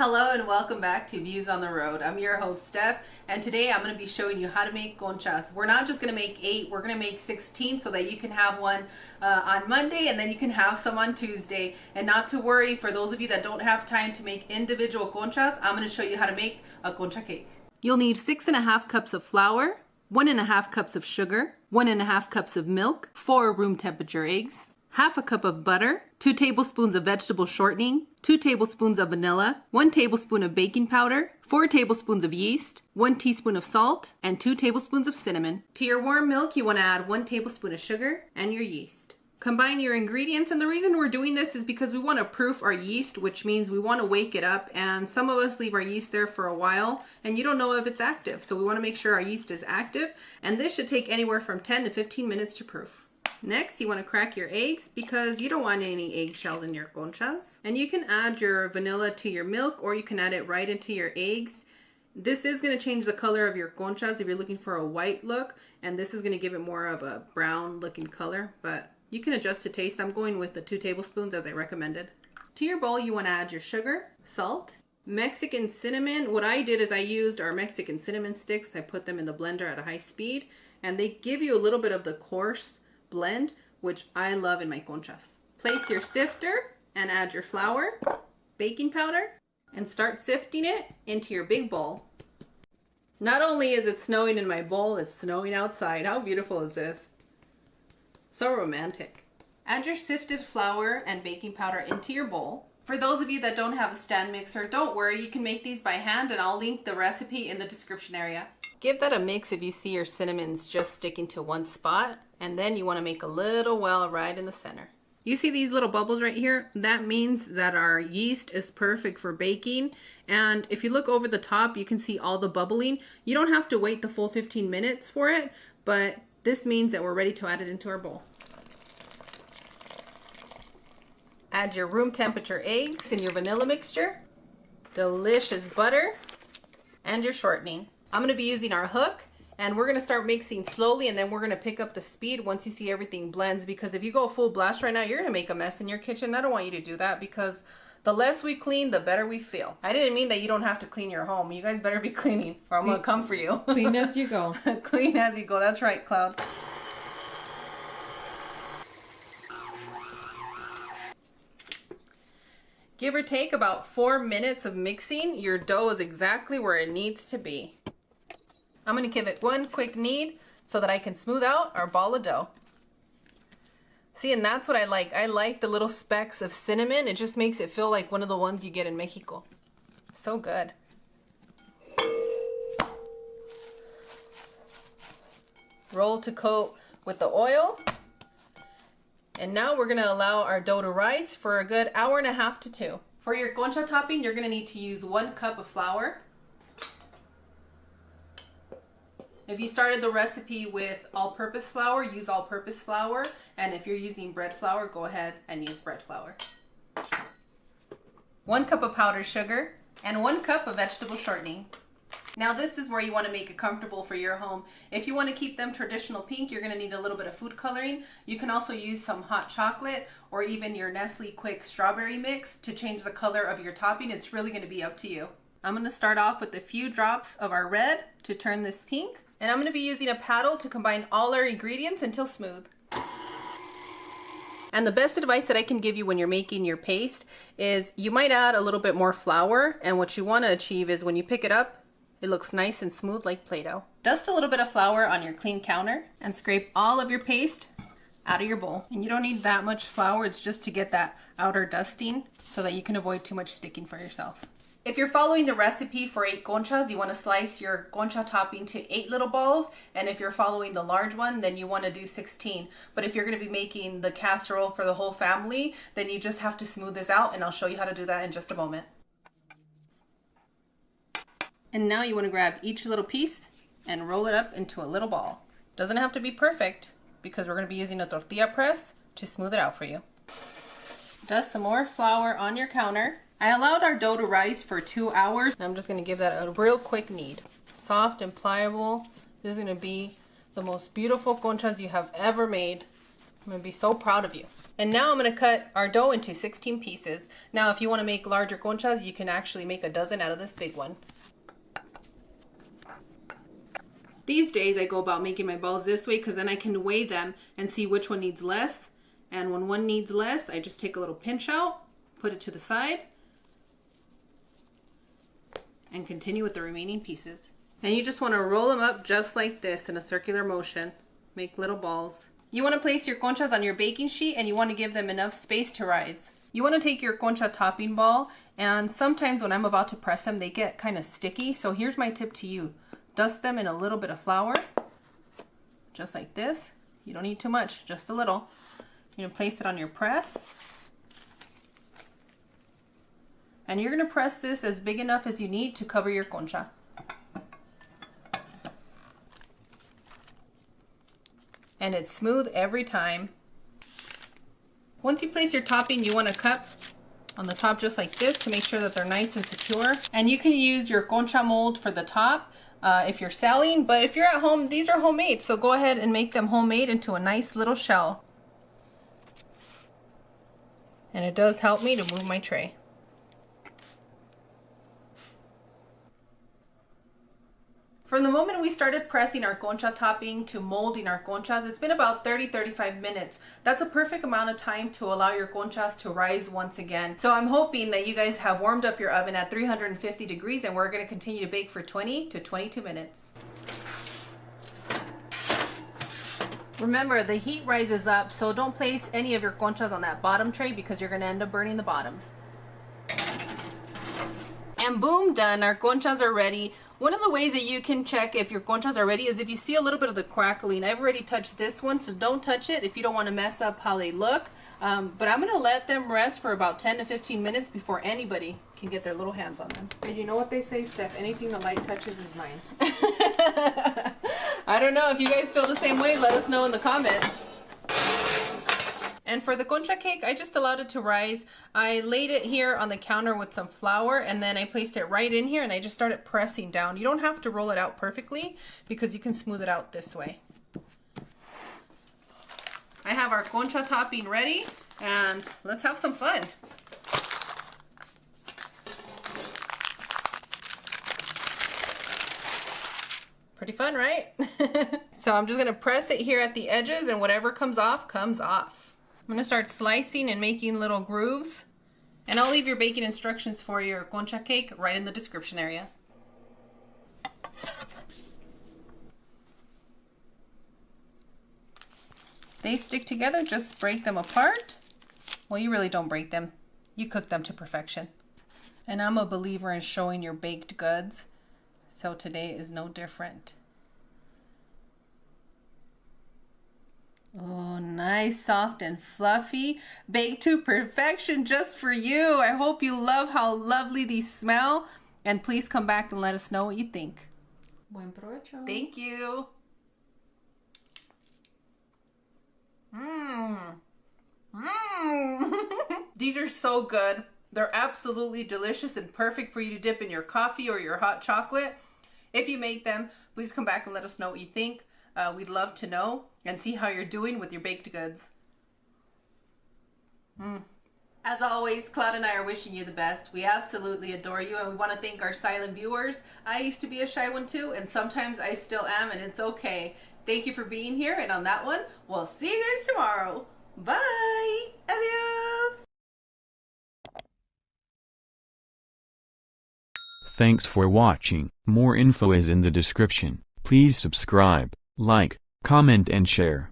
Hello and welcome back to Views on the Road. I'm your host Steph, and today I'm going to be showing you how to make conchas. We're not just going to make 8, we're going to make 16 so that you can have one on Monday and then you can have some on Tuesday. And not to worry, for those of you that don't have time to make individual conchas, I'm going to show you how to make a concha cake. You'll need 6.5 cups of flour, 1.5 cups of sugar, 1.5 cups of milk, 4 room temperature eggs, half a cup of butter, 2 tablespoons of vegetable shortening, 2 tablespoons of vanilla, 1 tablespoon of baking powder, 4 tablespoons of yeast, 1 teaspoon of salt, and 2 tablespoons of cinnamon. To your warm milk, you want to add 1 tablespoon of sugar and your yeast. Combine your ingredients, and the reason we're doing this is because we want to proof our yeast, which means we want to wake it up, and some of us leave our yeast there for a while and you don't know if it's active, so we want to make sure our yeast is active, and this should take anywhere from 10 to 15 minutes to proof. Next, you want to crack your eggs because you don't want any eggshells in your conchas. And you can add your vanilla to your milk, or you can add it right into your eggs. This is going to change the color of your conchas if you're looking for a white look, and this is going to give it more of a brown looking color, but you can adjust to taste. I'm going with the 2 tablespoons as I recommended. To your bowl, you want to add your sugar, salt, Mexican cinnamon. What I did is I used our Mexican cinnamon sticks. I put them in the blender at a high speed, and they give you a little bit of the coarse blend, which I love in my conchas. Place your sifter and add your flour, baking powder, and start sifting it into your big bowl. Not only is it snowing in my bowl, it's snowing outside. How beautiful is this? So romantic. Add your sifted flour and baking powder into your bowl. For those of you that don't have a stand mixer, don't worry, you can make these by hand, and I'll link the recipe in the description area. Give that a mix if you see your cinnamons just sticking to one spot, and then you want to make a little well right in the center. You see these little bubbles right here? That means that our yeast is perfect for baking, and if you look over the top, you can see all the bubbling. You don't have to wait the full 15 minutes for it, but this means that we're ready to add it into our bowl. Add your room temperature eggs and your vanilla mixture, delicious butter, and your shortening. I'm going to be using our hook, and we're going to start mixing slowly, and then we're going to pick up the speed once you see everything blends, because if you go full blast right now, you're going to make a mess in your kitchen. I don't want you to do that, because the less we clean, the better we feel. I didn't mean that you don't have to clean your home. You guys better be cleaning, or I'm going to come for you. Clean as you go. Clean as you go. That's right, Cloud. Give or take about 4 minutes of mixing, your dough is exactly where it needs to be. I'm going to give it one quick knead so that I can smooth out our ball of dough. See, and that's what I like. I like the little specks of cinnamon. It just makes it feel like one of the ones you get in Mexico. So good. Roll to coat with the oil. And now we're going to allow our dough to rise for a good hour and a half to 2. For your concha topping, you're going to need to use 1 cup of flour. If you started the recipe with all-purpose flour, use all-purpose flour. And if you're using bread flour, go ahead and use bread flour. 1 cup of powdered sugar and 1 cup of vegetable shortening. Now this is where you want to make it comfortable for your home. If you want to keep them traditional pink, you're going to need a little bit of food coloring. You can also use some hot chocolate or even your Nestle Quick strawberry mix to change the color of your topping. It's really going to be up to you. I'm going to start off with a few drops of our red to turn this pink. And I'm going to be using a paddle to combine all our ingredients until smooth. And the best advice that I can give you when you're making your paste is you might add a little bit more flour, and what you want to achieve is when you pick it up, it looks nice and smooth like Play-Doh. Dust a little bit of flour on your clean counter and scrape all of your paste out of your bowl. And you don't need that much flour, it's just to get that outer dusting so that you can avoid too much sticking for yourself. If you're following the recipe for 8 conchas, you want to slice your concha topping to 8 little balls, and if you're following the large one, then you want to do 16. But if you're going to be making the casserole for the whole family, then you just have to smooth this out, and I'll show you how to do that in just a moment. And now you want to grab each little piece and roll it up into a little ball. Doesn't have to be perfect because we're going to be using a tortilla press to smooth it out for you. Dust some more flour on your counter. I allowed our dough to rise for 2 hours. And I'm just going to give that a real quick knead. Soft and pliable. This is going to be the most beautiful conchas you have ever made. I'm going to be so proud of you. And now I'm going to cut our dough into 16 pieces. Now if you want to make larger conchas, you can actually make a dozen out of this big one. These days I go about making my balls this way because then I can weigh them and see which one needs less. And when one needs less, I just take a little pinch out, put it to the side, and continue with the remaining pieces. And you just want to roll them up just like this in a circular motion. Make little balls. You want to place your conchas on your baking sheet and you want to give them enough space to rise. You want to take your concha topping ball, and sometimes when I'm about to press them, they get kind of sticky. So here's my tip to you. Dust them in a little bit of flour, just like this. You don't need too much, just a little. You're going to place it on your press. And you're going to press this as big enough as you need to cover your concha. And it's smooth every time. Once you place your topping, you want to cup on the top just like this to make sure that they're nice and secure. And you can use your concha mold for the top if you're selling, but if you're at home, these are homemade, so go ahead and make them homemade into a nice little shell. And it does help me to move my tray. From the moment we started pressing our concha topping to molding our conchas, it's been about 30-35 minutes. That's a perfect amount of time to allow your conchas to rise once again. So I'm hoping that you guys have warmed up your oven at 350 degrees and we're going to continue to bake for 20 to 22 minutes. Remember, the heat rises up, so don't place any of your conchas on that bottom tray because you're going to end up burning the bottoms. And boom, done. Our conchas are ready. One of the ways that you can check if your conchas are ready is if you see a little bit of the crackling. I've already touched this one, so don't touch it if you don't want to mess up how they look. But I'm going to let them rest for about 10 to 15 minutes before anybody can get their little hands on them. And you know what they say, Steph? Anything the light touches is mine. I don't know if you guys feel the same way. Let us know in the comments. And for the concha cake, I just allowed it to rise. I laid it here on the counter with some flour, and then I placed it right in here and I just started pressing down. You don't have to roll it out perfectly because you can smooth it out this way. I have our concha topping ready, and let's have some fun. Pretty fun, right? So I'm just gonna press it here at the edges, and whatever comes off, comes off. I'm going to start slicing and making little grooves. And I'll leave your baking instructions for your concha cake right in the description area. They stick together, just break them apart. Well, you really don't break them. You cook them to perfection. And I'm a believer in showing your baked goods, so today is no different. Oh, nice, soft and fluffy, baked to perfection just for you. I hope you love how lovely these smell, and please come back and let us know what you think. Buen provecho. Thank you. These are so good. They're absolutely delicious and perfect for you to dip in your coffee or your hot chocolate. If you make them, please come back and let us know what you think. We'd love to know and see how you're doing with your baked goods. As always, Claude and I are wishing you the best. We absolutely adore you, and we want to thank our silent viewers. I used to be a shy one too, and sometimes I still am, and it's okay. Thank you for being here, and on that one, we'll see you guys tomorrow. Bye! Adios! Thanks for watching. More info is in the description. Please subscribe, like, comment and share.